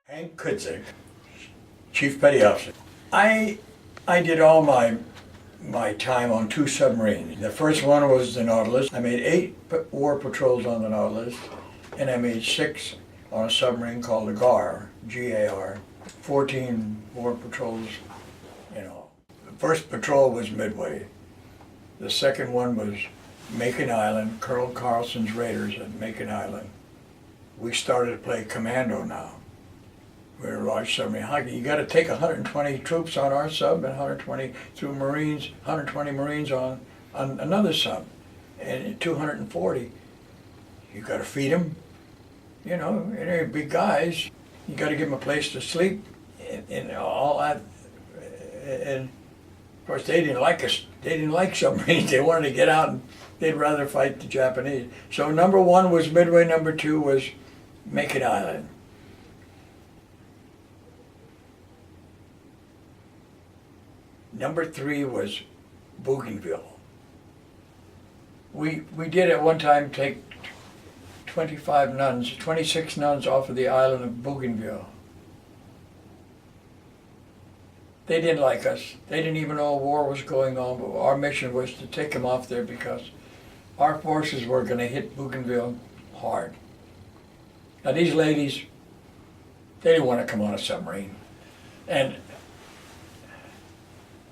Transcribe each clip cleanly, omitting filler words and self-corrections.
Hank Kudzik, Chief Petty Officer. I did all my time on two submarines. The first one was the Nautilus. I made 8 war patrols on the Nautilus, and I made 6 on a submarine called the GAR, G-A-R. 14 war patrols in all. The first patrol was Midway. The second one was Macon Island, Colonel Carlson's Raiders at Macon Island. We started to play commando now. We're a large submarine hockey. You got to take 120 troops on our sub and 122 Marines, 120 Marines on another sub, and 240. You got to feed them, you know, and they're big guys. You got to give them a place to sleep, and all that. And of course, they didn't like us. They didn't like submarines. They wanted to get out, and they'd rather fight the Japanese. So number 1 was Midway. Number 2 was Macon Island. Number 3 was Bougainville. We did at one time take 26 nuns off of the island of Bougainville. They didn't like us. They didn't even know a war was going on, but our mission was to take them off there because our forces were going to hit Bougainville hard. Now these ladies, they didn't want to come on a submarine.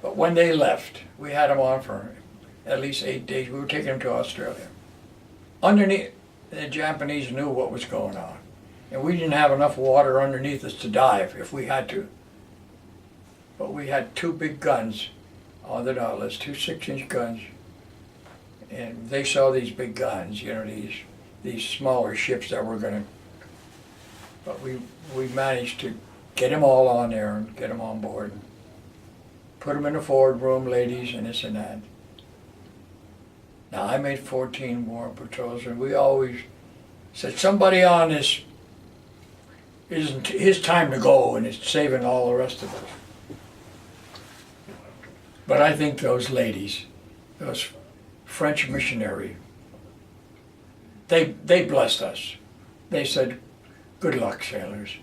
But when they left, we had them on for at least 8 days. We were taking them to Australia. Underneath, the Japanese knew what was going on. And we didn't have enough water underneath us to dive if we had to. But we had 2 big guns on the Nautilus, 2 6-inch guns. And they saw these big guns, you know, these smaller ships that were going to... But we managed to get them all on there and get them on board. Put them in the forward room, ladies, and this and that. Now, I made 14 war patrols, and we always said, somebody on this isn't his time to go, and it's saving all the rest of us. But I think those ladies, those French missionaries, they blessed us. They said, good luck, sailors.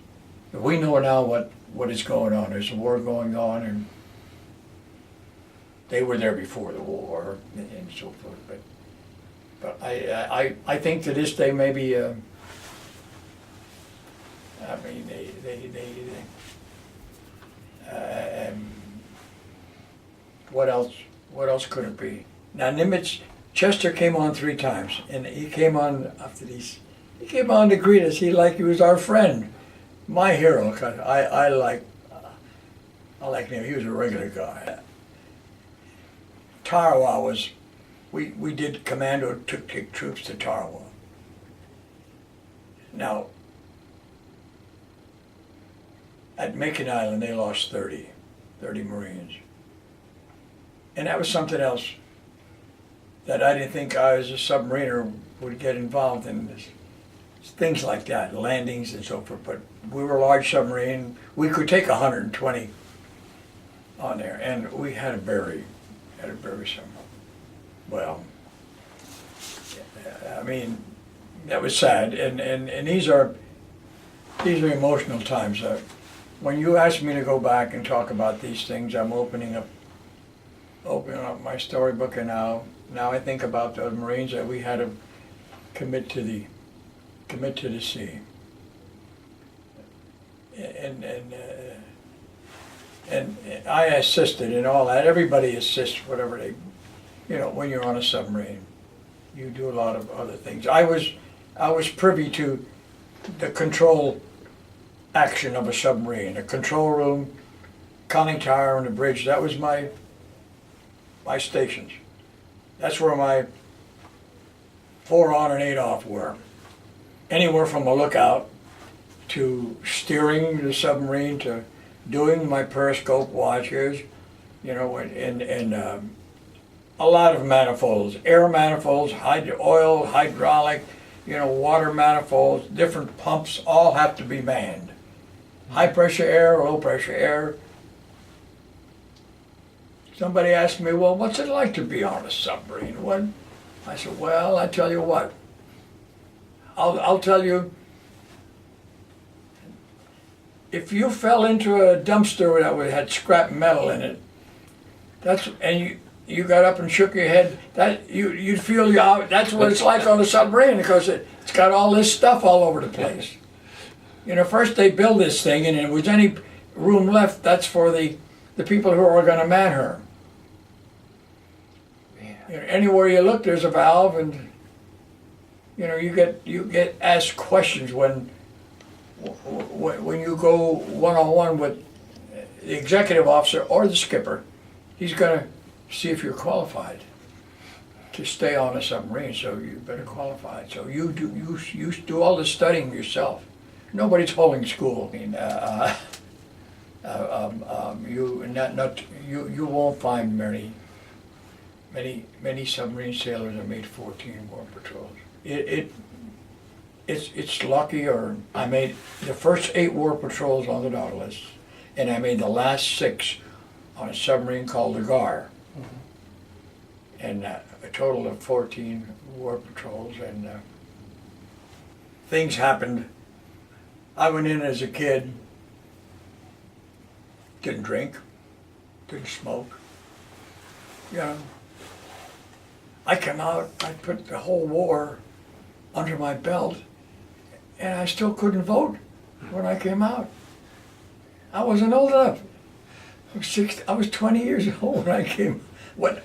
We know now what is going on. There's a war going on, and they were there before the war and so forth, but I think to this day maybe I mean what else could it be? Now Nimitz Chester came on 3 times, and he came on after these. He came on to greet us. He was our friend, my hero. I like him. He was a regular guy. Tarawa was, we did commando, took troops to Tarawa. Now, at Macon Island, they lost 30 Marines. And that was something else that I didn't think I as a submariner would get involved in this. Things like that, landings and so forth, but we were a large submarine. We could take 120 on there, and we had to bury some. Well, I mean, that was sad, and these are emotional times. When you ask me to go back and talk about these things, I'm opening up my storybook, and now I think about those Marines that we had to commit to the sea, and I assisted in all that. Everybody assists, whatever they, you know, when you're on a submarine, you do a lot of other things. I was privy to the control action of a submarine, a control room, conning tower, and the bridge. That was my stations. That's where my 4 on and 8 off were. Anywhere from a lookout to steering the submarine to doing my periscope watches, you know, and a lot of manifolds, air manifolds, oil, hydraulic, you know, water manifolds, different pumps, all have to be manned. High pressure air, low pressure air. Somebody asked me, well, what's it like to be on a submarine? What? I said, well, I tell you what, I'll tell you if you fell into a dumpster that had scrap metal in it, and you got up and shook your head, you'd feel that's what it's like on a submarine, because it's got all this stuff all over the place. You know, first they build this thing, and if there was any room left, that's for the people who are going to man her. You know, anywhere you look, there's a valve, and you know, you get asked questions when you go one-on-one with the executive officer or the skipper. He's going to see if you're qualified to stay on a submarine, so you better qualify. So you do all the studying yourself. Nobody's holding school. I mean, you won't find many submarine sailors that made 14 war patrols. It's lucky, or I made the first 8 war patrols on the Nautilus, and I made the last 6 on a submarine called the Gar. And a total of 14 war patrols, and things happened. I went in as a kid, didn't drink, didn't smoke. You know, I came out, I put the whole war under my belt, and I still couldn't vote when I came out. I wasn't old enough. I was 20 years old when I came. When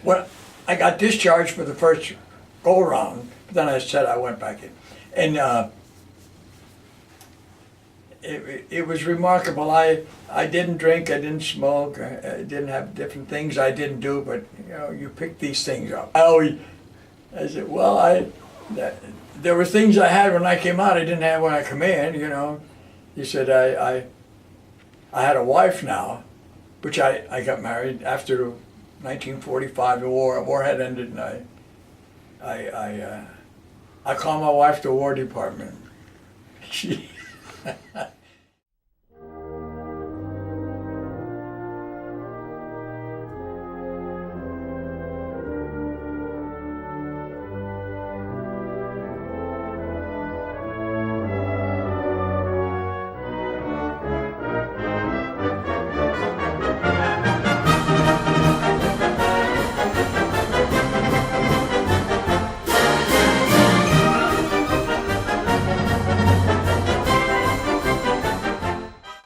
I got discharged for the first go round, but then I said I went back in, and it was remarkable. I didn't drink, I didn't smoke, I didn't have different things I didn't do, but you know, you pick these things up. I said, well, there were things I had when I came out I didn't have when I come in. You know, he said I had a wife now, which I got married after 1945. The war had ended, and I called my wife the War Department. She